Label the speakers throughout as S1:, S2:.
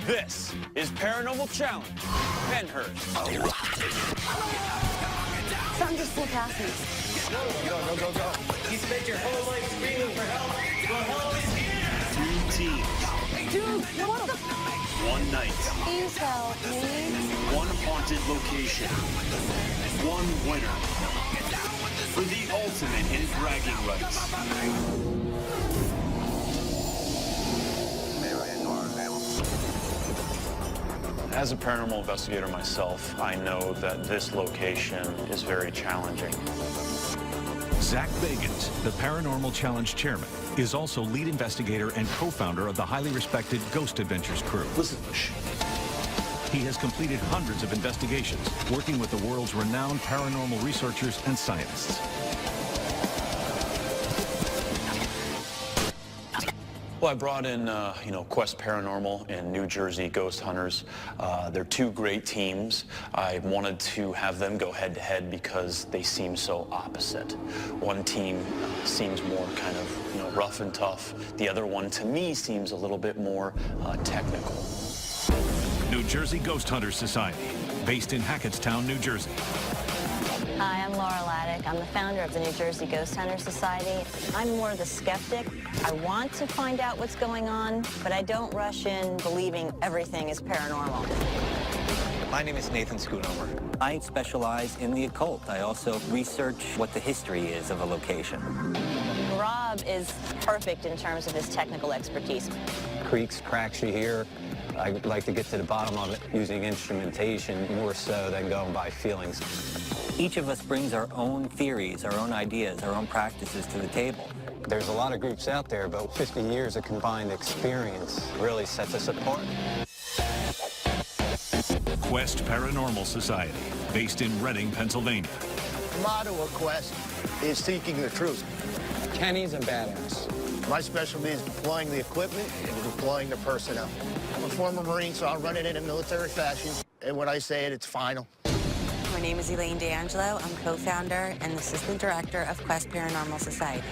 S1: This is Paranormal Challenge, Pennhurst.
S2: Something just flew past me.
S3: Go. You spent your whole life screaming for help. Well, help is here.
S1: 2 teams.
S2: Dude, what the?
S1: 1 night.
S2: Please help me.
S1: 1 haunted location. 1 winner. For the ultimate in bragging rights. As a paranormal investigator myself, I know that this location is very challenging.
S4: Zach Bagans, the Paranormal Challenge chairman, is also lead investigator and co-founder of the highly respected Ghost Adventures crew.
S1: Listen,
S4: He has completed hundreds of investigations, working with the world's renowned paranormal researchers and scientists.
S1: Well, I brought in, Quest Paranormal and New Jersey Ghost Hunters. They're 2 great teams. I wanted to have them go head-to-head because they seem so opposite. One team seems more kind of, rough and tough. The other one, to me, seems a little bit more technical.
S4: New Jersey Ghost Hunters Society, based in Hackettstown, New Jersey.
S2: Hi, I'm Laura Laddick. I'm the founder of the New Jersey Ghost Hunter Society. I'm more the skeptic. I want to find out what's going on, but I don't rush in believing everything is paranormal.
S5: My name is Nathan Schoonover. I specialize in the occult. I also research what the history is of a location.
S2: Rob is perfect in terms of his technical expertise.
S5: Creaks, cracks you hear. I like to get to the bottom of it using instrumentation more so than going by feelings. Each of us brings our own theories, our own ideas, our own practices to the table. There's a lot of groups out there, but 50 years of combined experience really sets us apart.
S4: Quest Paranormal Society, based in Reading, Pennsylvania.
S6: The motto of Quest is seeking the truth.
S7: Kenny's a badass.
S6: My specialty is deploying the equipment and deploying the personnel. I'm a former Marine, so I'll run it in a military fashion. And when I say it, it's final.
S8: My name is Elaine D'Angelo. I'm co-founder and assistant director of Quest Paranormal Society.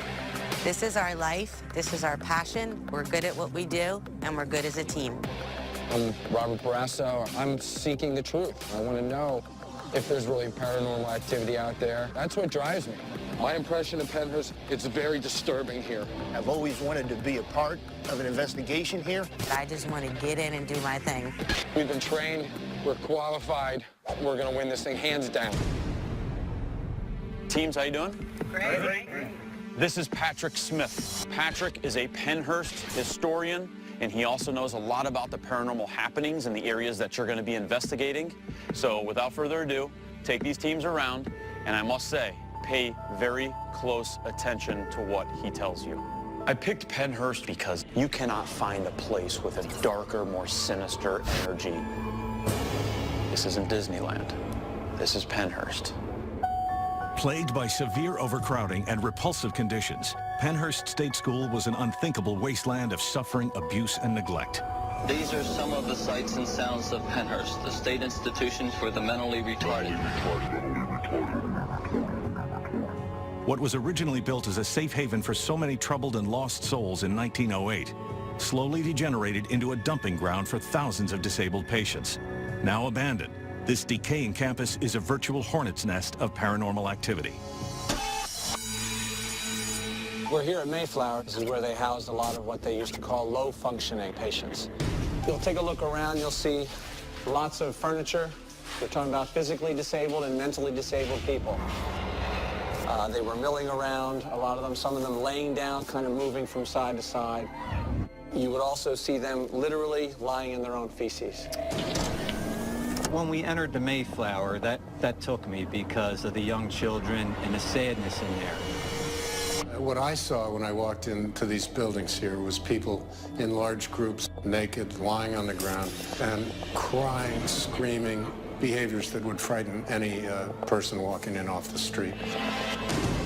S8: This is our life. This is our passion. We're good at what we do, and we're good as a team.
S7: I'm Robert Barrasso. I'm seeking the truth. I want to know if there's really paranormal activity out there. That's what drives me. My impression of Pennhurst, it's very disturbing here.
S6: I've always wanted to be a part of an investigation here.
S8: I just want to get in and do my thing.
S7: We've been trained. We're qualified. We're going to win this thing hands down.
S1: Teams, how you doing?
S8: Great.
S1: This is Patrick Smith. Patrick is a Pennhurst historian, and he also knows a lot about the paranormal happenings in the areas that you're going to be investigating. So without further ado, take these teams around, and I must say, pay very close attention to what he tells you. I picked Pennhurst because you cannot find a place with a darker, more sinister energy. This isn't Disneyland. This is Pennhurst.
S4: Plagued by severe overcrowding and repulsive conditions, Pennhurst State School was an unthinkable wasteland of suffering, abuse, and neglect.
S9: These are some of the sights and sounds of Pennhurst, the state institution for the mentally retarded.
S4: What was originally built as a safe haven for so many troubled and lost souls in 1908 slowly degenerated into a dumping ground for thousands of disabled patients. Now abandoned, this decaying campus is a virtual hornet's nest of paranormal activity.
S7: We're here at Mayflower. This is where they housed a lot of what they used to call low-functioning patients. You'll take a look around, you'll see lots of furniture. We're talking about physically disabled and mentally disabled people. They were milling around, a lot of them, some of them laying down, kind of moving from side to side. You would also see them literally lying in their own feces.
S5: When we entered the Mayflower, that took me because of the young children and the sadness in there.
S10: What I saw when I walked into these buildings here was people in large groups, naked, lying on the ground, and crying, screaming, behaviors that would frighten any person walking in off the street.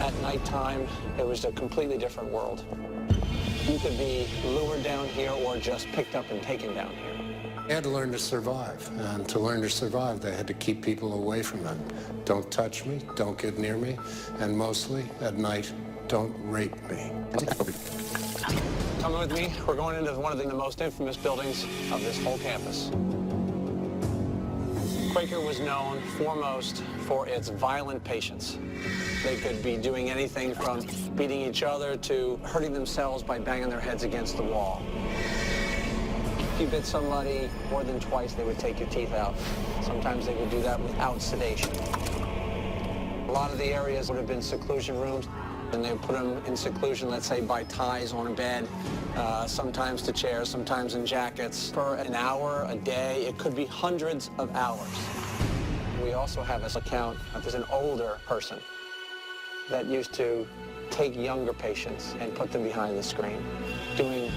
S7: At nighttime, it was a completely different world. You could be lured down here or just picked up and taken down here.
S10: They had to learn to survive, and to learn to survive, they had to keep people away from them. Don't touch me, don't get near me, and mostly, at night, don't rape me.
S7: Come with me. We're going into one of the most infamous buildings of this whole campus. Quaker was known foremost for its violent patients. They could be doing anything from beating each other to hurting themselves by banging their heads against the wall. If you bit somebody more than twice, they would take your teeth out. Sometimes they would do that without sedation. A lot of the areas would have been seclusion rooms, and they would put them in seclusion, let's say, by ties on a bed, sometimes to chairs, sometimes in jackets, for an hour, a day. It could be hundreds of hours. We also have an account of there's an older person that used to take younger patients and put them behind the screen, doing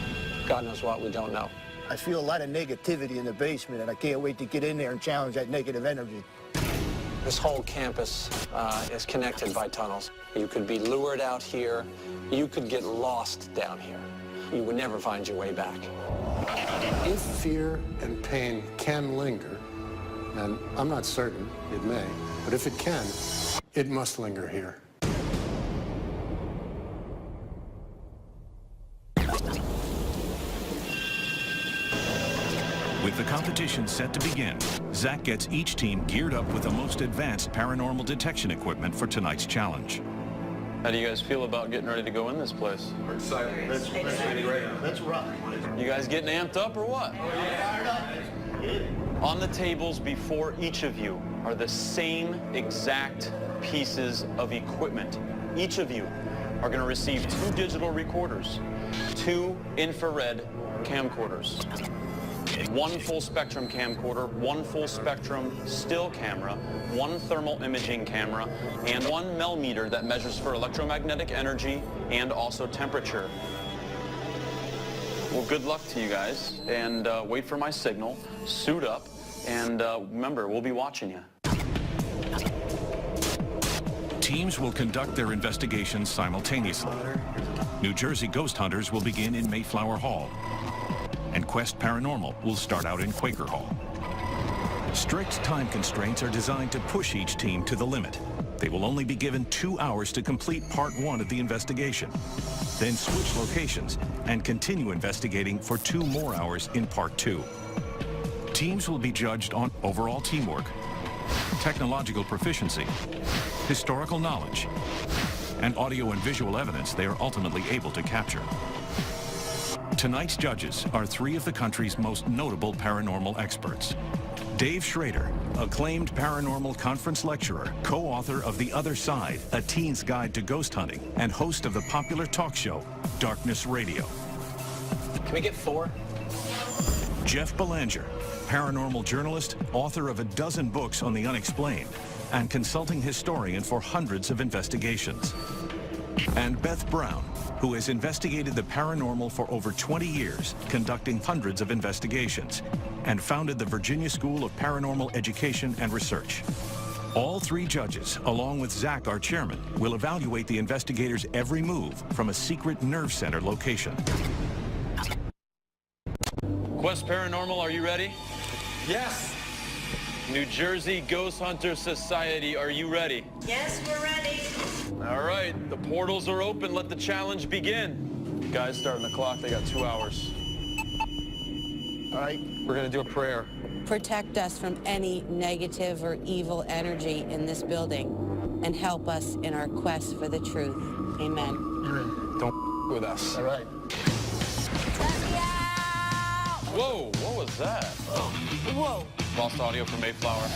S7: God knows what we don't know.
S6: I feel a lot of negativity in the basement, and I can't wait to get in there and challenge that negative energy.
S7: This whole campus is connected by tunnels. You could be lured out here. You could get lost down here. You would never find your way back.
S10: If fear and pain can linger, and I'm not certain it may, but if it can, it must linger here.
S4: With the competition set to begin, Zach gets each team geared up with the most advanced paranormal detection equipment for tonight's challenge.
S1: How do you guys feel about getting ready to go in this place?
S6: We're excited. Let's rock.
S1: You guys getting amped up or what? On the tables before each of you are the same exact pieces of equipment. Each of you are going to receive 2 digital recorders, 2 infrared camcorders, 1 full spectrum camcorder, 1 full spectrum still camera, 1 thermal imaging camera, and 1 meter that measures for electromagnetic energy and also temperature. Well, good luck to you guys, and wait for my signal, suit up, and remember, we'll be watching you.
S4: Teams will conduct their investigations simultaneously. New Jersey ghost hunters will begin in Mayflower Hall, and Quest Paranormal will start out in Quaker Hall. Strict time constraints are designed to push each team to the limit. They will only be given 2 hours to complete part 1 of the investigation, then switch locations and continue investigating for 2 more hours in part 2. Teams will be judged on overall teamwork, technological proficiency, historical knowledge, and audio and visual evidence they are ultimately able to capture. Tonight's judges are 3 of the country's most notable paranormal experts. Dave Schrader, acclaimed paranormal conference lecturer, co-author of The Other Side, A Teen's Guide to Ghost Hunting, and host of the popular talk show, Darkness Radio.
S7: Can we get 4?
S4: Jeff Belanger, paranormal journalist, author of a dozen books on the unexplained, and consulting historian for hundreds of investigations. And Beth Brown, who has investigated the paranormal for over 20 years, conducting hundreds of investigations, and founded the Virginia School of Paranormal Education and Research. All 3 judges, along with Zach, our chairman, will evaluate the investigators' every move from a secret nerve center location.
S1: Quest Paranormal, are you ready?
S3: Yes.
S1: New Jersey Ghost Hunter Society, are you ready?
S2: Yes, we're ready.
S1: All right, the portals are open. Let the challenge begin. Guys, starting the clock. They got 2 hours.
S6: All right.
S1: We're going to do a prayer.
S8: Protect us from any negative or evil energy in this building and help us in our quest for the truth. Amen.
S7: Don't with us.
S6: All right.
S8: Let me out!
S1: Whoa, what was that?
S8: Whoa.
S1: Lost audio from Mayflower.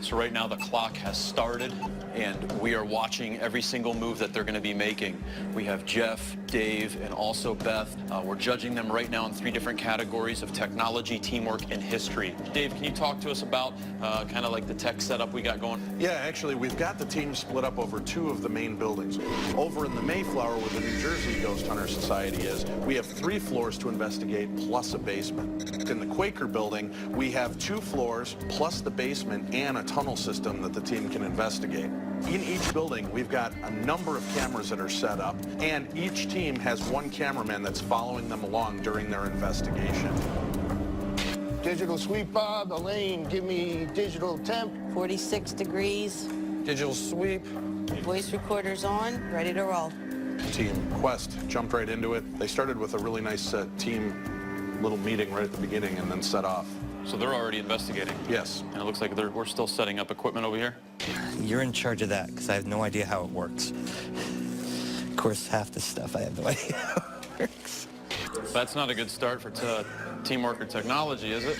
S1: So right now the clock has started and we are watching every single move that they're going to be making. We have Jeff, Dave, and also Beth. We're judging them right now in 3 different categories of technology, teamwork, and history. Dave, can you talk to us about kind of like the tech setup we got going?
S11: Yeah, actually, we've got the team split up over 2 of the main buildings. Over in the Mayflower, where the New Jersey Ghost Hunter Society is, we have 3 floors to investigate plus a basement. In the Quaker building, we have 2 floors plus the basement and a tunnel system that the team can investigate. In each building, we've got a number of cameras that are set up, and each team has 1 cameraman that's following them along during their investigation.
S6: Digital sweep, Bob. Elaine, give me digital temp.
S8: 46 degrees.
S11: Digital sweep.
S8: Voice recorder's on, ready to roll.
S11: Team Quest jumped right into it. They started with a really nice team little meeting right at the beginning and then set off.
S1: So they're already investigating?
S11: Yes.
S1: And it looks like we're still setting up equipment over here?
S12: You're in charge of that, because I have no idea how it works. Of course, half the stuff I have no idea how it works.
S1: That's not a good start for teamwork or technology, is it?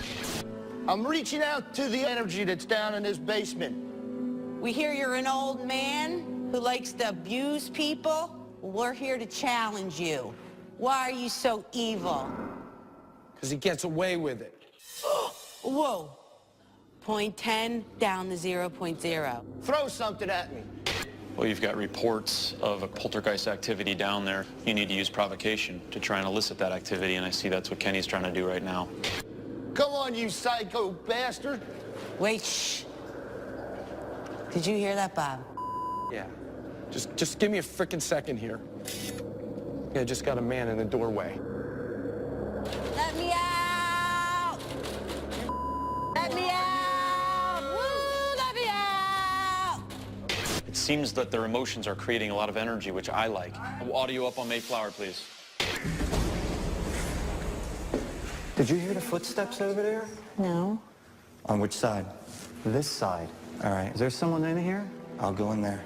S6: I'm reaching out to the energy that's down in this basement.
S8: We hear you're an old man who likes to abuse people. We're here to challenge you. Why are you so evil?
S3: Because he gets away with it.
S8: Whoa. 0.10 down to 0.0.
S6: Throw something at me.
S1: Well, you've got reports of a poltergeist activity down there. You need to use provocation to try and elicit that activity, and I see that's what Kenny's trying to do right now.
S6: Come on, you psycho bastard.
S8: Wait, shh. Did you hear that, Bob?
S3: Yeah. Just give me a frickin' second here. Yeah, just got a man in the doorway.
S8: Let me out! Let me out! Woo, let me out!
S1: It seems that their emotions are creating a lot of energy, which I like. Audio up on Mayflower, please.
S5: Did you hear the footsteps over there?
S2: No.
S12: On which side?
S5: This side.
S12: All right.
S5: Is there someone in here?
S12: I'll go in there.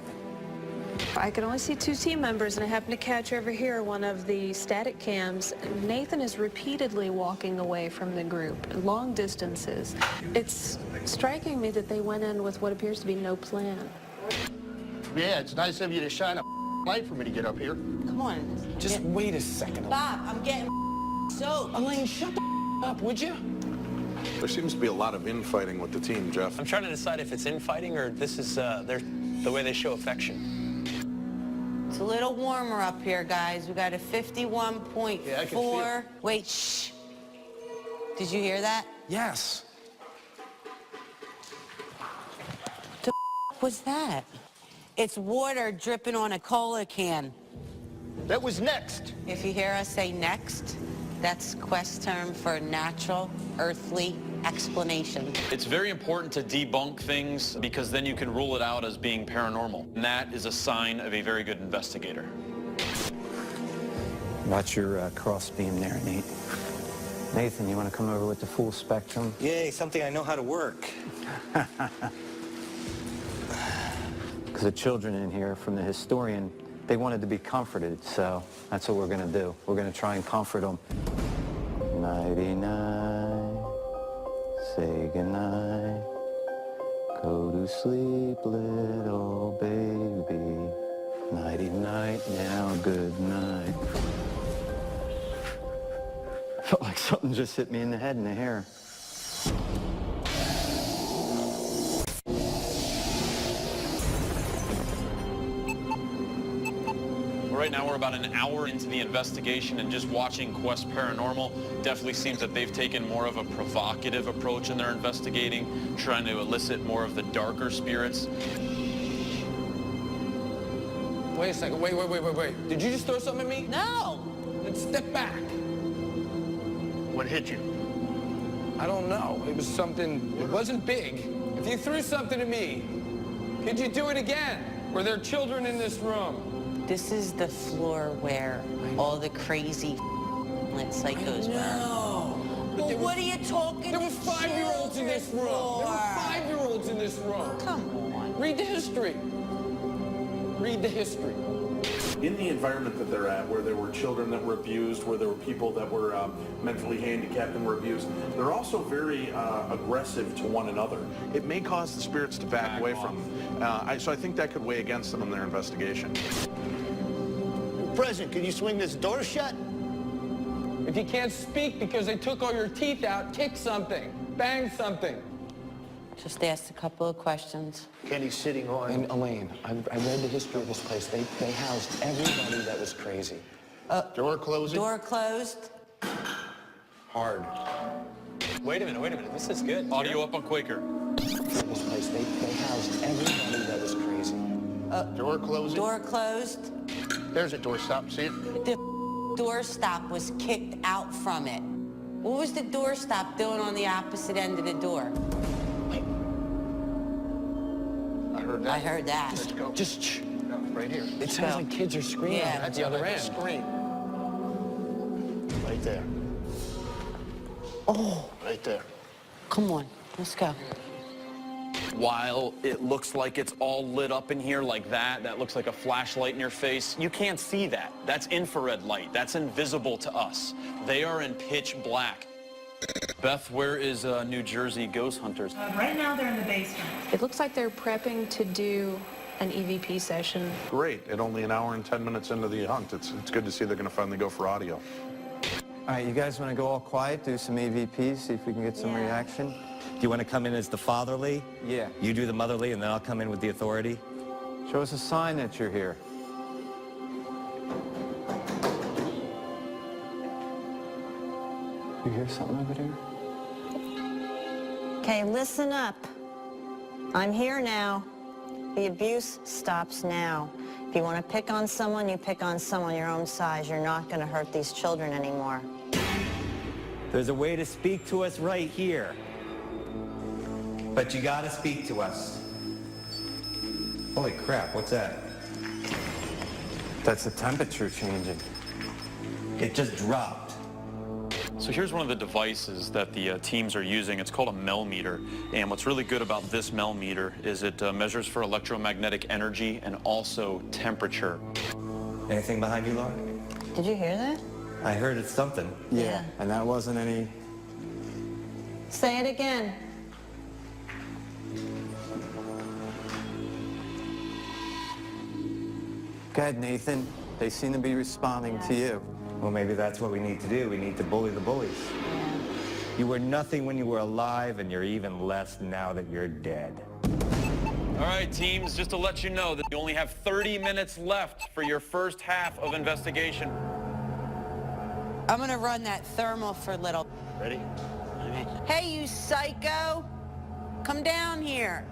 S13: I can only see 2 team members, and I happen to catch over here one of the static cams. Nathan is repeatedly walking away from the group, long distances. It's striking me that they went in with what appears to be no plan.
S6: Yeah, it's nice of you to shine a light for me to get up here.
S8: Come on.
S3: Just wait a second.
S8: Bob, I'm getting soaked.
S3: Elaine, shut the up, would you?
S11: There seems to be a lot of infighting with the team, Jeff.
S7: I'm trying to decide if it's infighting or this is the way they show affection.
S8: It's a little warmer up here, guys. We got a 51.4.
S6: Yeah, I can feel.
S8: Wait, shh. Did you hear that?
S3: Yes.
S8: The was that? It's water dripping on a cola can.
S6: That was next.
S8: If you hear us say next, that's Quest term for natural, earthly explanation.
S1: It's very important to debunk things because then you can rule it out as being paranormal. And that is a sign of a very good investigator.
S5: Watch your cross beam there, Nate. Nathan, you want to come over with the full spectrum?
S12: Yay, something I know how to work.
S5: Because the children in here from the historian, they wanted to be comforted, so that's what we're going to do. We're going to try and comfort them. Nighty-night, say goodnight. Go to sleep, little baby. Nighty-night, now good night. Felt like something just hit me in the head and the hair.
S1: Right now, we're about an hour into the investigation, and just watching Quest Paranormal definitely seems that they've taken more of a provocative approach in their investigating, trying to elicit more of the darker spirits.
S3: Wait a second. Wait. Did you just throw something at me?
S8: No!
S3: Then step back.
S6: What hit you?
S3: I don't know. It was something, it wasn't big. If you threw something at me, could you do it again? Were there children in this room?
S8: This is the floor where all the crazy lit psychos were.
S3: No.
S8: Well, what are you talking
S3: There were 5-year-olds in this room. There were 5-year-olds in this room.
S8: Come on.
S3: Read the history. Read the history.
S11: In the environment that they're at, where there were children that were abused, where there were people that were mentally handicapped and were abused, they're also very aggressive to one another. It may cause the spirits to back away from them. So I think that could weigh against them in their investigation.
S6: President, can you swing this door shut?
S3: If you can't speak because they took all your teeth out, kick something. Bang something.
S8: Just asked a couple of questions.
S6: Kenny's sitting on.
S7: And Elaine, I read the history of this place. They housed everybody that was crazy.
S6: Door closing.
S8: Door closed.
S7: Hard. Wait a minute. This is good.
S1: Audio up on Quaker.
S7: This place, they housed everybody that was crazy.
S6: Door closing.
S8: Door closed.
S6: There's a door stop. See it?
S8: The doorstop was kicked out from it. What was the doorstop doing on the opposite end of the door?
S6: I heard that.
S8: I heard that.
S6: Let's go.
S3: Just shh.
S6: No, right here.
S3: It sounds like kids are screaming
S8: Yeah.
S3: at the other end.
S6: Scream. Right there.
S8: Oh,
S6: Right there.
S8: come on. Let's go.
S1: While it looks like it's all lit up in here like that looks like a flashlight in your face, you can't see that. That's infrared light. That's invisible to us. They are in pitch black. Beth, where is New Jersey Ghost Hunters?
S14: Right now they're in the basement.
S13: It looks like they're prepping to do an EVP session.
S11: Great. At only an hour and 10 minutes into the hunt, it's good to see they're going to finally go for audio.
S5: All right, you guys want to go all quiet, do some EVPs, see if we can get some reaction? Do you want to come in as the fatherly? Yeah. You do the motherly, and then I'll come in with the authority? Show us a sign that you're here. You hear something over there?
S2: Okay, listen up. I'm here now. The abuse stops now. If you want to pick on someone, you pick on someone your own size. You're not going to hurt these children anymore.
S5: There's a way to speak to us right here. But you gotta speak to us. Holy crap, what's that? That's the temperature changing. It just dropped.
S1: So here's one of the devices that the teams are using. It's called a Melmeter. And what's really good about this Melmeter is it measures for electromagnetic energy and also temperature.
S5: Anything behind you, Laura?
S2: Did you hear that?
S5: I heard it's something.
S2: Yeah.
S5: And that wasn't any...
S2: Say it again.
S5: Go ahead, Nathan. They seem to be responding to you. Well, maybe that's what we need to do. We need to bully the bullies. You were nothing when you were alive, and you're even less now that you're dead.
S1: All right, teams, just to let you know that you only have 30 minutes left for your first half of investigation.
S8: I'm gonna run that thermal for a little.
S6: Ready?
S8: Hey, you psycho! Come down here.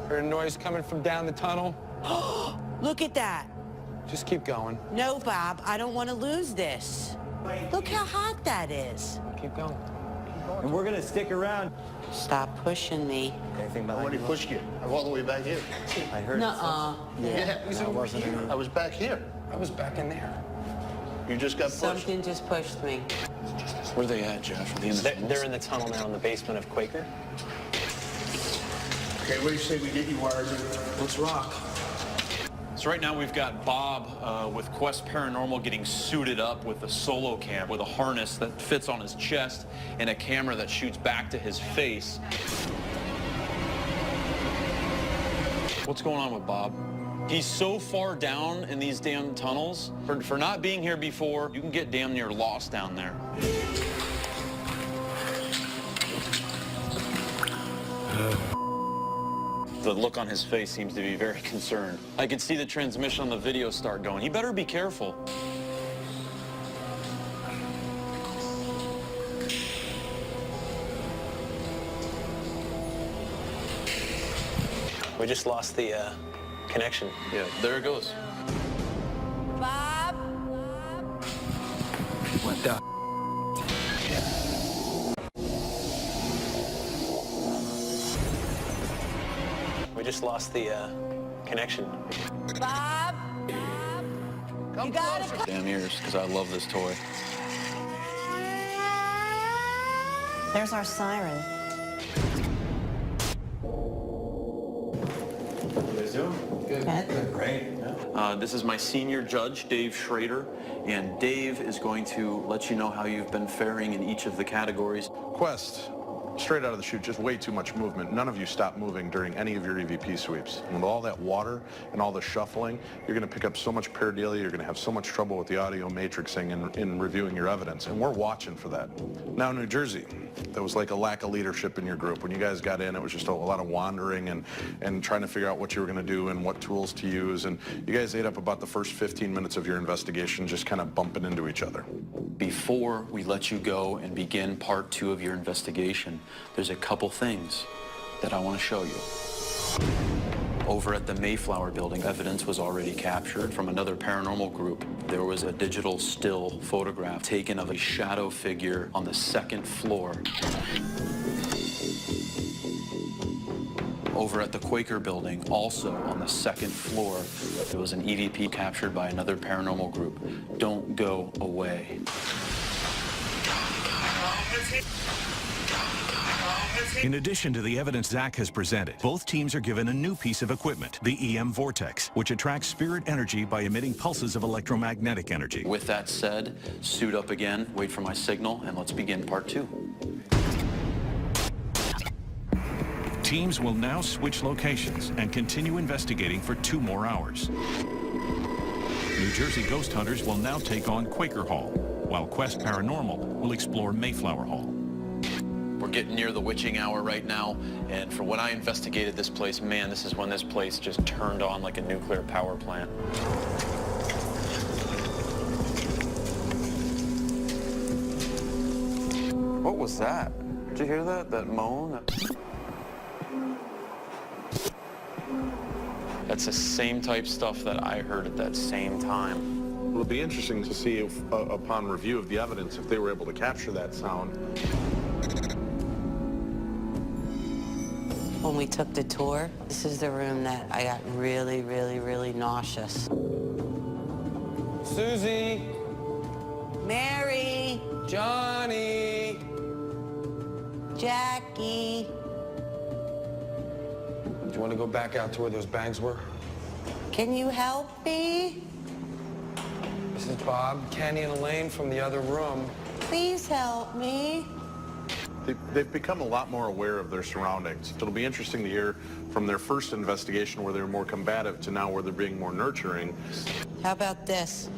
S3: Heard a noise coming from down the tunnel.
S8: Look at that.
S3: Just keep going.
S8: No, Bob, I don't want to lose this. Look how hot that is.
S3: Keep going.
S5: And we're gonna stick around.
S8: Stop pushing me.
S5: Anything behind
S6: Nobody
S5: you?
S6: pushed you. I'm all the way back here.
S5: I heard
S8: Nuh-uh.
S6: Yeah.
S3: That wasn't any...
S6: I was back here.
S3: I was back in there.
S6: You just got pushed.
S8: Something just pushed me.
S1: Where are they at, Jeff? Are they in the
S7: They're in the tunnel now in the basement of Quaker.
S6: Okay, what do you say we get you wired in?
S3: Let's rock.
S1: So right now we've got Bob with Quest Paranormal getting suited up with a solo cam with a harness that fits on his chest and a camera that shoots back to his face. What's going on with Bob? He's so far down in these damn tunnels. For not being here before, you can get damn near lost down there. The look on his face seems to be very concerned. I can see the transmission on the video start going. He better be careful.
S7: We just lost the connection.
S1: Yeah, there it goes.
S8: Bob?
S3: What the?
S7: We just lost the connection.
S8: Bob? You gotta come.
S1: Damn ears, because I love this toy.
S2: There's our siren. Good.
S5: Great.
S1: This is my senior judge, Dave Schrader, and Dave is going to let you know how you've been faring in each of the categories.
S11: Quest, straight out of the chute, just way too much movement. None of you stop moving during any of your EVP sweeps. And with all that water and all the shuffling, you're going to pick up so much pareidolia, you're going to have so much trouble with the audio matrixing and in reviewing your evidence, and we're watching for that. Now, New Jersey, there was like a lack of leadership in your group. When you guys got in, it was just a lot of wandering and trying to figure out what you were going to do and what tools to use, and you guys ate up about the first 15 minutes of your investigation just kind of bumping into each other.
S1: Before we let you go and begin part 2 of your investigation, there's a couple things that I want to show you. Over at the Mayflower building, evidence was already captured from another paranormal group. There was a digital still photograph taken of a shadow figure on the second floor. Over at the Quaker building, also on the second floor, there was an EVP captured by another paranormal group. Don't go away.
S4: In addition to the evidence Zach has presented, both teams are given a new piece of equipment, the EM Vortex, which attracts spirit energy by emitting pulses of electromagnetic energy.
S1: With that said, suit up again, wait for my signal, and let's begin part 2.
S4: Teams will now switch locations and continue investigating for 2 more hours. New Jersey ghost hunters will now take on Quaker Hall, while Quest Paranormal will explore Mayflower Hall.
S1: We're getting near the witching hour right now, and for when I investigated this place, man, this is when this place just turned on like a nuclear power plant. What was that? Did you hear that? That moan? That's the same type stuff that I heard at that same time.
S11: It'll be interesting to see if, upon review of the evidence, if they were able to capture that sound.
S8: When we took the tour, this is the room that I got really, really, really nauseous.
S3: Susie!
S8: Mary!
S3: Johnny!
S8: Jackie!
S3: Do you want to go back out to where those bags were?
S8: Can you help me?
S3: This is Bob, Kenny, and Elaine from the other room.
S8: Please help me.
S11: They've become a lot more aware of their surroundings. It'll be interesting to hear from their first investigation where they were more combative to now where they're being more nurturing.
S8: How about this?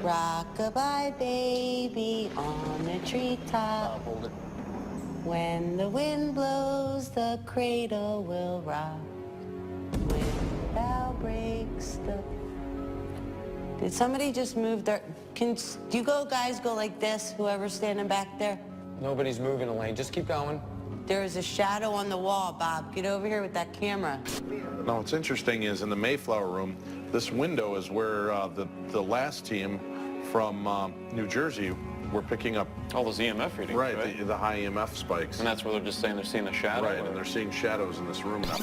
S8: Rock-a-bye baby on the treetop.
S6: Hold it.
S8: When the wind blows, the cradle will rock. When the bow breaks, the... Did somebody just move their... Do you guys go like this, whoever's standing back there?
S3: Nobody's moving, Elaine. Just keep going.
S8: There is a shadow on the wall, Bob. Get over here with that camera.
S11: Now, what's interesting is in the Mayflower room, this window is where the last team from New Jersey were picking up
S1: all those EMF readings,
S11: right? The high EMF spikes.
S1: And that's where they're just saying they're seeing a shadow.
S11: Right, and they're seeing shadows in this room now.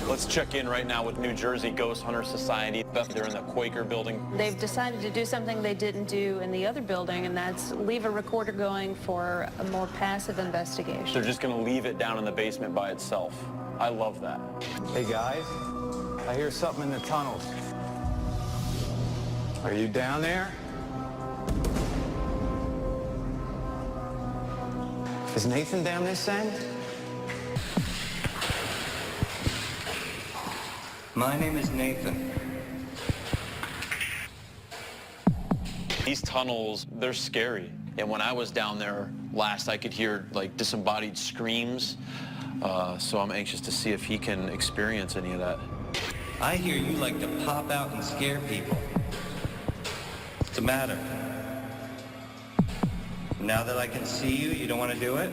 S1: Let's check in right now with New Jersey Ghost Hunter Society. They're in the Quaker building.
S13: They've decided to do something they didn't do in the other building, and that's leave a recorder going for a more passive investigation.
S1: They're just going to leave it down in the basement by itself. I love that.
S5: Hey guys, I hear something in the tunnels. Are you down there? Is Nathan down this end? My name is Nathan.
S1: These tunnels, they're scary. And when I was down there last, I could hear like disembodied screams. So I'm anxious to see if he can experience any of that.
S12: I hear you like to pop out and scare people. What's the matter? Now that I can see you, you don't want to do it?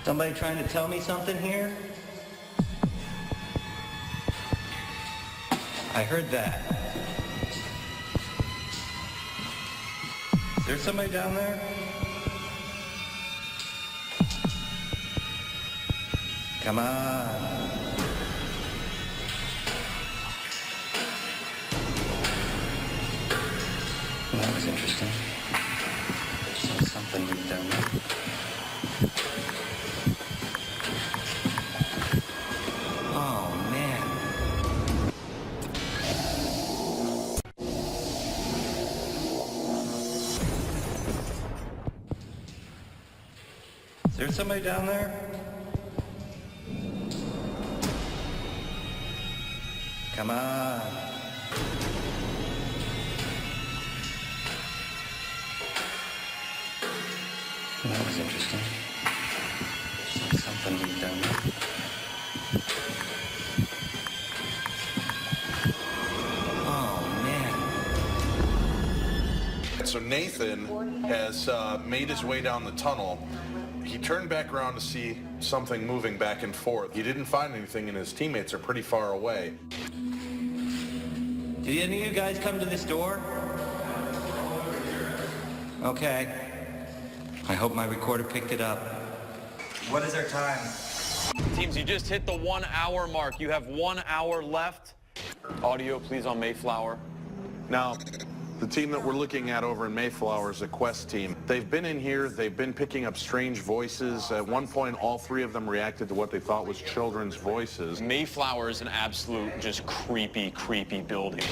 S12: Somebody trying to tell me something here? I heard that. Is there somebody down there? Come on. That was interesting. There's something you've done. Oh, man. Is there somebody down there? Come on. That was interesting. Something you've done. Oh, man.
S11: So Nathan Nathan has made his way down the tunnel. He turned back around to see something moving back and forth. He didn't find anything, and his teammates are pretty far away.
S12: Did any of you guys come to this door? Okay. I hope my recorder picked it up. What is our time?
S1: Teams, you just hit the 1 hour mark. You have 1 hour left. Audio, please, on Mayflower.
S11: Now, the team that we're looking at over in Mayflower is a Quest team. They've been in here, they've been picking up strange voices. At one point, all three of them reacted to what they thought was children's voices.
S1: Mayflower is an absolute, just creepy, creepy building.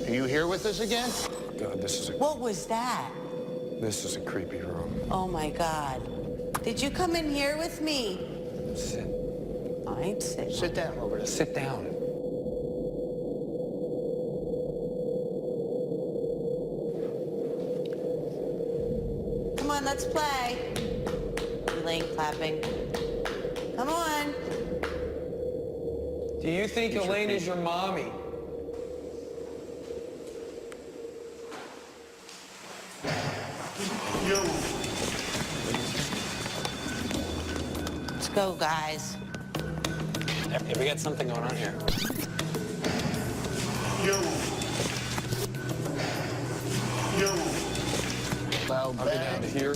S6: Are you here with us again?
S3: God,
S8: What was that?
S3: this is a creepy room.
S8: Oh my God. Did you come in here with me?
S3: Sit.
S8: I ain't sitting.
S6: Sit down, Roberta.
S3: Sit down.
S8: Come on, let's play. Elaine clapping. Come on.
S3: Do you think Elaine is your mommy?
S8: Let's go, guys.
S7: Hey, we got something going on here.
S3: Loud
S6: I'll be down
S3: to here.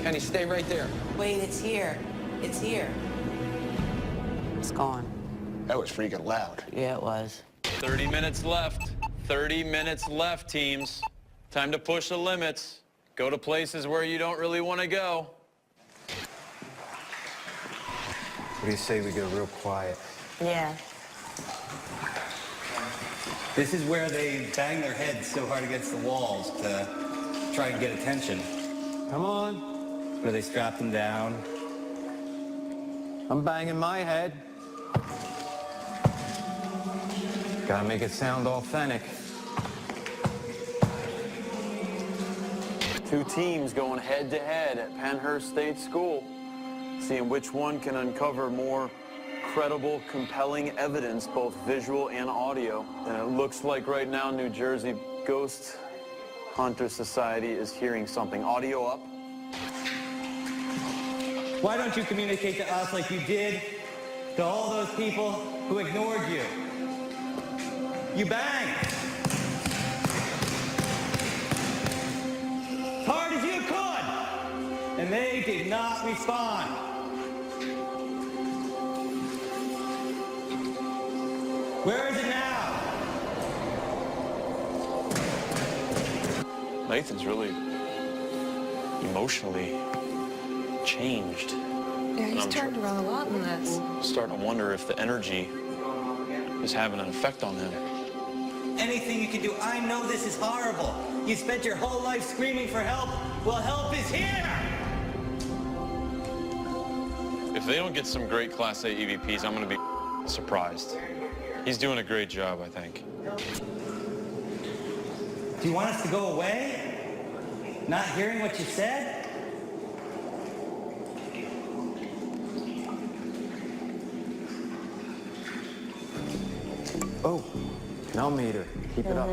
S3: Kenny, stay right there.
S8: Wait, it's here. It's here. It's gone.
S6: That was freaking loud.
S8: Yeah, it was.
S1: 30 minutes left. 30 minutes left, teams. Time to push the limits. Go to places where you don't really want to go.
S5: What do you say we go real quiet?
S2: Yeah.
S12: This is where they bang their heads so hard against the walls to try and get attention.
S7: Come on.
S12: Where they strap them down.
S7: I'm banging my head. Gotta make it sound authentic.
S1: Two teams going head-to-head at Pennhurst State School, seeing which one can uncover more credible, compelling evidence, both visual and audio. And it looks like right now New Jersey Ghost Hunter Society is hearing something. Audio up.
S12: Why don't you communicate to us like you did to all those people who ignored you? You banged. As hard as you could. And they did not respond. Where is it now?
S1: Nathan's really emotionally changed.
S13: Yeah, he's turned around a lot in this.
S1: Starting to wonder if the energy is having an effect on him.
S12: Anything you can do. I know this is horrible. You spent your whole life screaming for help. Well, help is here.
S1: If they don't get some great Class A EVPs, I'm going to be surprised. He's doing a great job, I think.
S12: Do you want us to go away? Not hearing what you said?
S7: Oh, no meter. Keep it up.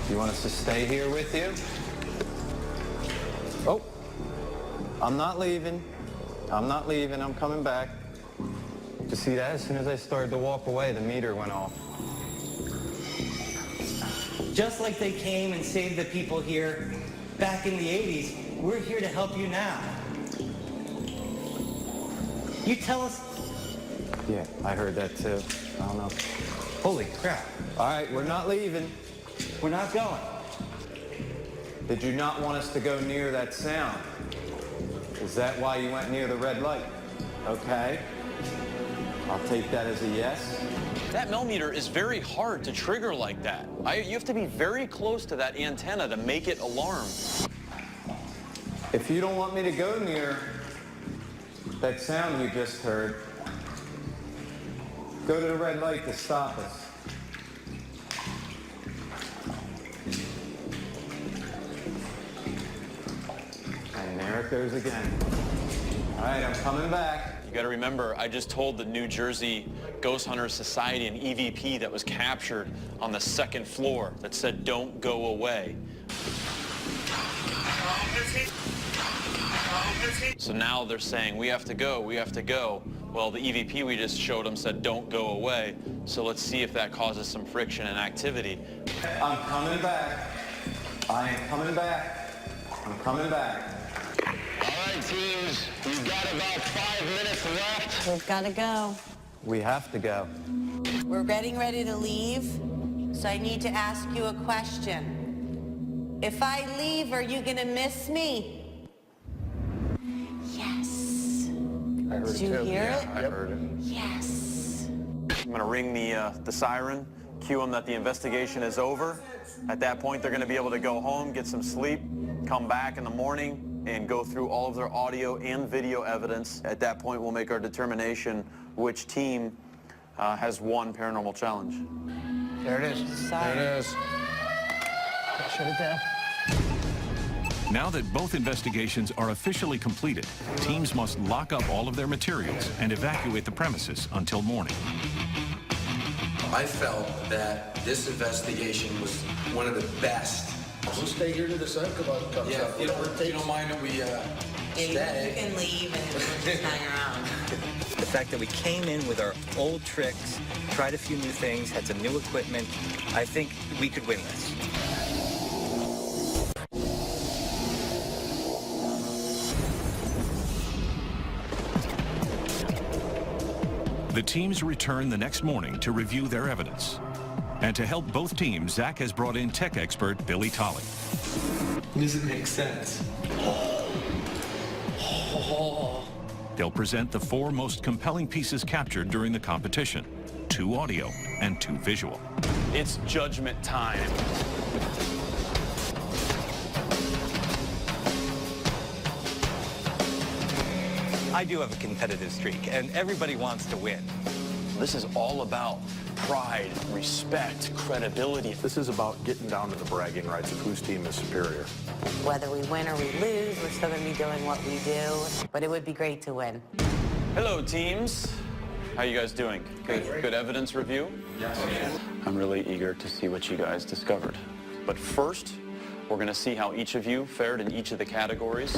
S7: You want us to stay here with you? Oh, I'm not leaving. I'm not leaving. I'm coming back. You see that? As soon as I started to walk away, the meter went off.
S12: Just like they came and saved the people here back in the 80s, we're here to help you now. You tell us.
S7: Yeah, I heard that too. I don't know.
S12: Holy crap.
S7: All right, we're not leaving.
S12: We're not going.
S7: Did you not want us to go near that sound? Is that why you went near the red light? Okay. I'll take that as a yes.
S1: That millimeter is very hard to trigger like that. You have to be very close to that antenna to make it alarm.
S7: If you don't want me to go near that sound you just heard, go to the red light to stop us. And there it goes again. All right, I'm coming back.
S1: You got to remember, I just told the New Jersey Ghost Hunter Society an EVP that was captured on the second floor that said, "Don't go away." So now they're saying, we have to go, we have to go. Well, the EVP we just showed them said, "Don't go away." So let's see if that causes some friction and activity.
S14: I'm coming back. I am coming back. I'm coming back.
S6: All right, teams, we've got about 5 minutes left.
S2: We've got to go.
S5: We have to go.
S8: We're getting ready to leave, so I need to ask you a question. If I leave, are you gonna miss me? Yes.
S3: I heard
S8: Did you hear it?
S1: I heard it.
S8: Yes.
S1: I'm going to ring the siren, cue them that the investigation is over. At that point, they're going to be able to go home, get some sleep, come back in the morning, and go through all of their audio and video evidence. At that point, we'll make our determination which team has won Paranormal Challenge.
S6: There it is.
S8: Sorry.
S3: There it is.
S6: Shut it down.
S4: Now that both investigations are officially completed, teams must lock up all of their materials and evacuate the premises until morning.
S15: I felt that this investigation was one of the best.
S6: We'll stay here to the sun comes up.
S15: Yeah, if you don't mind that we
S8: You
S15: stay.
S8: can leave and just hang around.
S12: The fact that we came in with our old tricks, tried a few new things, had some new equipment, I think we could win this.
S4: The teams return the next morning to review their evidence. And to help both teams, Zach has brought in tech expert Billy Tolley.
S15: Does it make sense?
S4: They'll present the 4 most compelling pieces captured during the competition: 2 audio and 2 visual.
S1: It's judgment time.
S12: I do have a competitive streak, and everybody wants to win.
S1: This is all about pride, respect, credibility.
S11: This is about getting down to the bragging rights of whose team is superior.
S8: Whether we win or we lose, we're still gonna be doing what we do, but it would be great to win.
S1: Hello, teams. How you guys doing? Good evidence review? Yes. I'm really eager to see what you guys discovered. But first, we're going to see how each of you fared in each of the categories.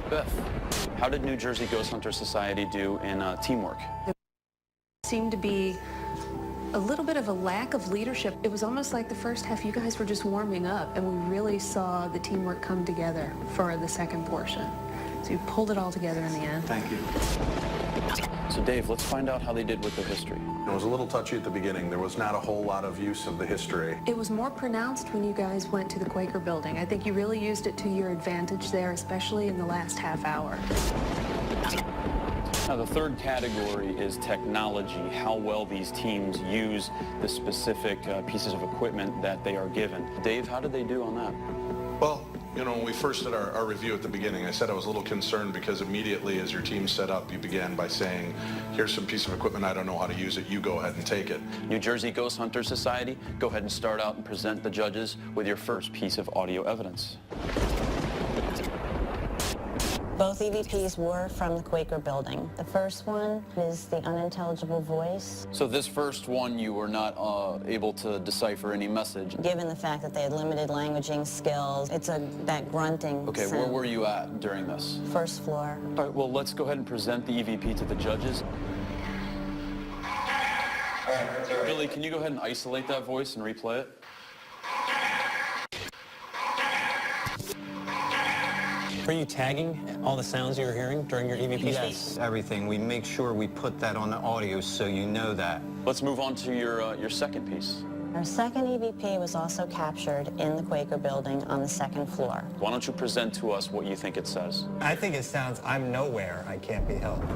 S1: Beth, how did New Jersey Ghost Hunter Society do in teamwork?
S13: There seemed to be a little bit of a lack of leadership. It was almost like the first half you guys were just warming up, and we really saw the teamwork come together for the second portion. So you pulled it all together in the end.
S11: Thank you.
S1: So Dave, let's find out how they did with the history.
S11: It was a little touchy at the beginning. There was not a whole lot of use of the history.
S13: It was more pronounced when you guys went to the Quaker building. I think you really used it to your advantage there, especially in the last half hour.
S1: Now, the third category is technology, how well these teams use the specific pieces of equipment that they are given. Dave, how did they do on that?
S11: Well, you know, when we first did our review at the beginning, I said I was a little concerned because immediately as your team set up, you began by saying, here's some piece of equipment, I don't know how to use it, you go ahead and take it.
S1: New Jersey Ghost Hunter Society, go ahead and start out and present the judges with your first piece of audio evidence.
S2: Both EVPs were from the Quaker building. The first one is the unintelligible voice.
S1: So this first one, you were not able to decipher any message.
S2: Given the fact that they had limited languaging skills, it's that grunting
S1: Okay,
S2: sound.
S1: where were you at during this?
S2: First floor.
S1: All right, well, let's go ahead and present the EVP to the judges. Billy, can you go ahead and isolate that voice and replay it?
S5: Were you tagging all the sounds you were hearing during your EVP? Yes, everything. We make sure we put that on the audio so you know that.
S1: Let's move on to your second piece.
S2: Our second EVP was also captured in the Quaker building on the second floor.
S1: Why don't you present to us what you think it says?
S12: I think it sounds, I'm nowhere, I can't be helped.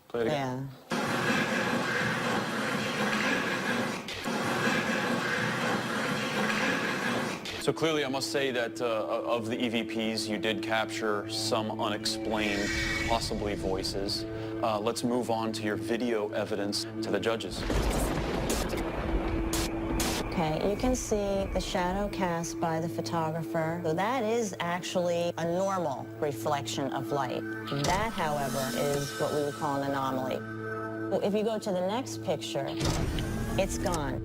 S1: Play it again.
S2: Yeah.
S1: So clearly, I must say that of the EVPs, you did capture some unexplained, possibly voices. Let's move on to your video evidence to the judges.
S2: Okay, Okay, you can see the shadow cast by the photographer. So that is actually a normal reflection of light. That, however, is what we would call an anomaly. If you go to the next picture, it's gone.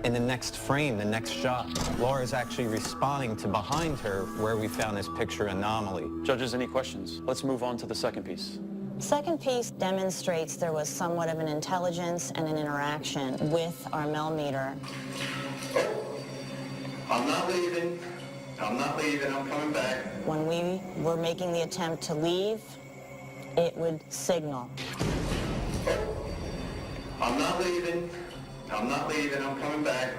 S5: In the next frame, the next shot, Laura's actually responding to behind her where we found this picture anomaly.
S1: Judges, any questions? Let's move on to the second piece.
S2: Second piece demonstrates there was somewhat of an intelligence and an interaction with our millimeter.
S14: I'm not leaving. I'm not leaving. I'm coming back.
S2: When we were making the attempt to leave, it would signal.
S14: I'm not leaving. I'm not leaving. I'm coming back.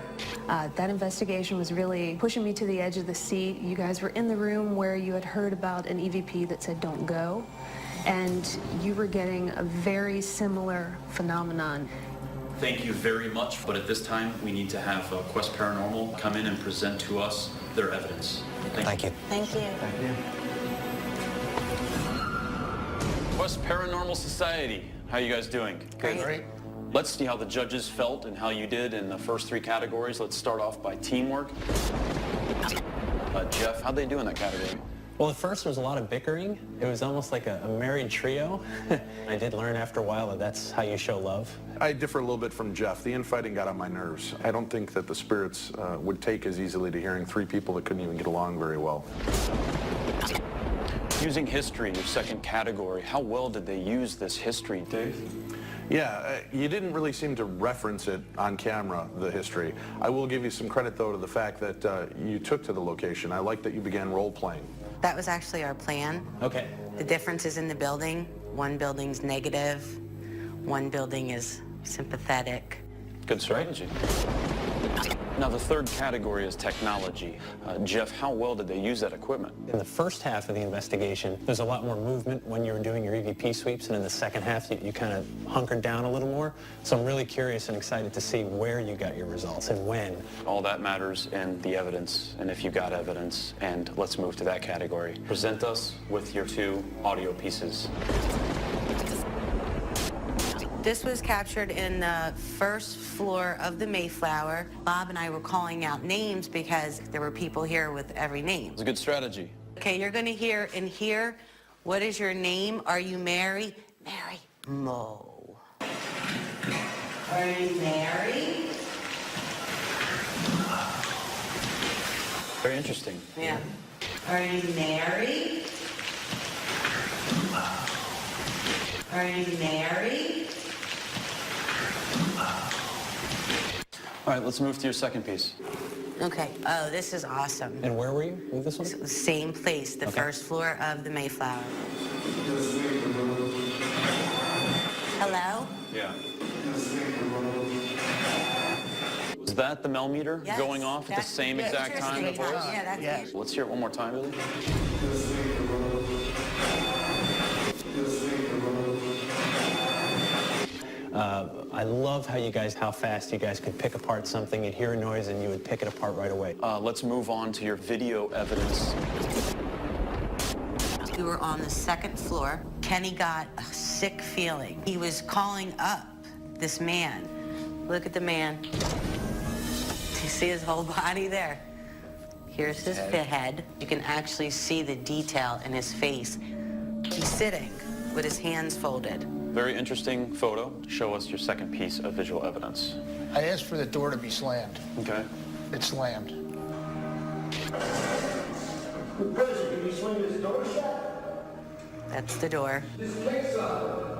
S13: That investigation was really pushing me to the edge of the seat. You guys were in the room where you had heard about an EVP that said don't go, and you were getting a very similar phenomenon.
S1: Thank you very much, but at this time, we need to have Quest Paranormal come in and present to us their evidence.
S5: Thank you.
S2: Thank you.
S5: Thank you.
S1: Quest Paranormal Society, how you guys doing?
S6: Great.
S1: Let's see how the judges felt and how you did in the first three categories. Let's start off by teamwork. Jeff, how'd they do in that category?
S5: Well, at first there was a lot of bickering. It was almost like a married trio. I did learn after a while that that's how you show love.
S11: I differ a little bit from Jeff. The infighting got on my nerves. I don't think that the spirits would take as easily to hearing three people that couldn't even get along very well.
S1: Using history in your second category, how well did they use this history, Dave?
S11: Yeah, you didn't really seem to reference it on camera, the history. I will give you some credit, though, to the fact that you took to the location. I like that you began role-playing.
S8: That was actually our plan.
S5: Okay.
S8: The difference is in the building. One building's negative, one building is sympathetic.
S1: Good strategy. Now, the third category is technology. Jeff, how well did they use that equipment?
S5: In the first half of the investigation, there's a lot more movement when you were doing your EVP sweeps, and in the second half, you kind of hunkered down a little more. So I'm really curious and excited to see where you got your results and when.
S1: All that matters in the evidence, and if you got evidence, and let's move to that category. Present us with your two audio pieces.
S8: This was captured in the first floor of the Mayflower. Bob and I were calling out names because there were people here with every name.
S1: It's a good strategy.
S8: Okay, you're gonna hear in here, what is your name? Are you Mary? Mary Mo. Are you Mary?
S1: Very interesting.
S8: Yeah. Are you Mary? Are you Mary?
S1: All right, let's move to your second piece.
S8: Okay. Oh, this is awesome.
S5: And where were you with this one?
S8: Same place, the first floor of the Mayflower. Hello?
S1: Yeah. Is that the millimeter
S8: Yes,
S1: going off at the same exact time?
S8: Interesting. Yeah, that's
S6: Yes.
S1: Let's hear it one more time, Billy.
S5: I love how fast you guys could pick apart something. You'd hear a noise and you would pick it apart right away.
S1: Let's move on to your video evidence.
S8: We were on the second floor. Kenny got a sick feeling. He was calling up this man. Look at the man. Do you see his whole body there? Here's his head. You can actually see the detail in his face. He's sitting with his hands folded.
S1: Very interesting photo. Show us your second piece of visual evidence.
S6: I asked for the door to be slammed.
S1: Okay.
S6: It's slammed.
S14: Can you swing this door shut?
S8: That's the door.
S1: Well,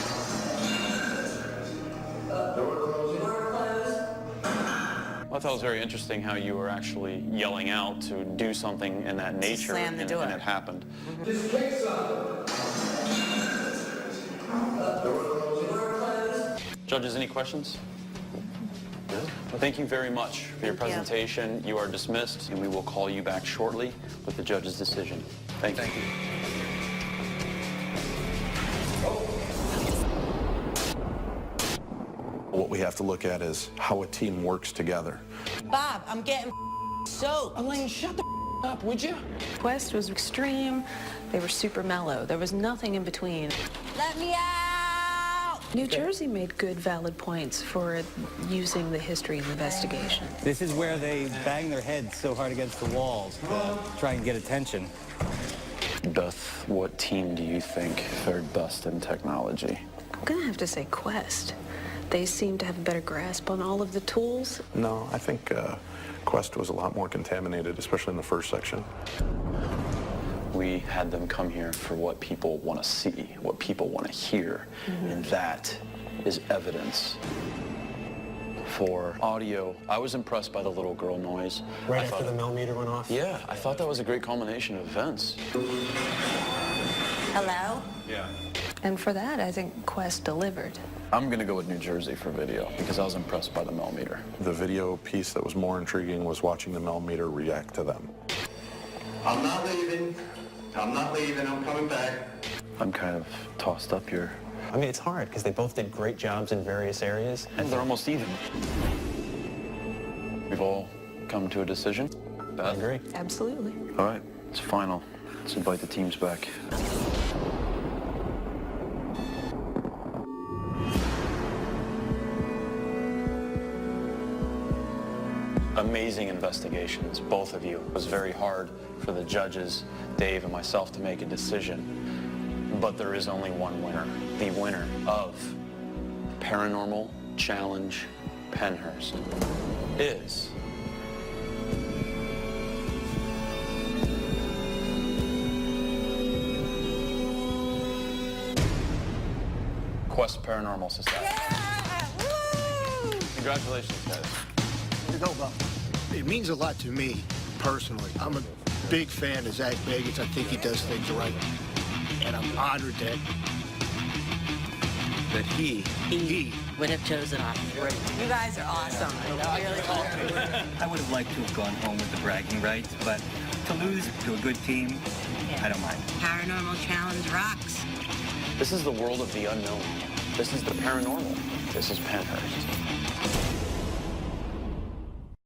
S1: I thought it was very interesting how you were actually yelling out to do something in that nature,
S8: slam the door.
S1: and it happened.
S14: Just kick something.
S1: Judges, any questions? No. Well, thank you very much for your presentation. You are dismissed, and we will call you back shortly with the judge's decision. Thank you.
S11: What we have to look at is how a team works together.
S8: Bob, I'm getting soaked.
S3: Elaine, shut the up, would you?
S13: Quest was extreme. They were super mellow. There was nothing in between.
S8: Let me out!
S13: New Jersey made good, valid points for using the history of investigation.
S5: This is where they bang their heads so hard against the walls to try and get attention.
S1: Beth, what team do you think fared best in technology?
S13: I'm gonna have to say Quest. They seem to have a better grasp on all of the tools.
S11: No, I think Quest was a lot more contaminated, especially in the first section.
S1: We had them come here for what people want to see, what people want to hear, and that is evidence. For audio, I was impressed by the little girl noise.
S7: Right after the millimeter went off?
S1: Yeah, I thought that was a great culmination of events.
S2: Hello?
S1: Yeah.
S13: And for that, I think Quest delivered.
S1: I'm going to go with New Jersey for video because I was impressed by the millimeter.
S11: The video piece that was more intriguing was watching the millimeter react to them.
S14: I'm not leaving. I'm not leaving. I'm coming back.
S1: I'm kind of tossed up here.
S7: I mean, it's hard because they both did great jobs in various areas.
S1: And they're almost even. We've all come to a decision. Beth?
S7: I agree.
S13: Absolutely.
S1: All right, it's final. Let's invite the teams back. Amazing investigations, both of you. It was very hard for the judges, Dave and myself, to make a decision. But there is only one winner. The winner of Paranormal Challenge Pennhurst is... Quest Paranormal Society.
S6: Yeah! Woo!
S1: Congratulations, guys.
S6: It means a lot to me, personally. I'm a big fan of Zach Bagans. I think he does things right. And I'm honored that he
S16: would have chosen us. You guys are awesome. Really cool.
S5: I would have liked to have gone home with the bragging rights, but to lose to a good team, I don't mind.
S16: Paranormal Challenge rocks.
S1: This is the world of the unknown. This is the paranormal. This is Pennhurst.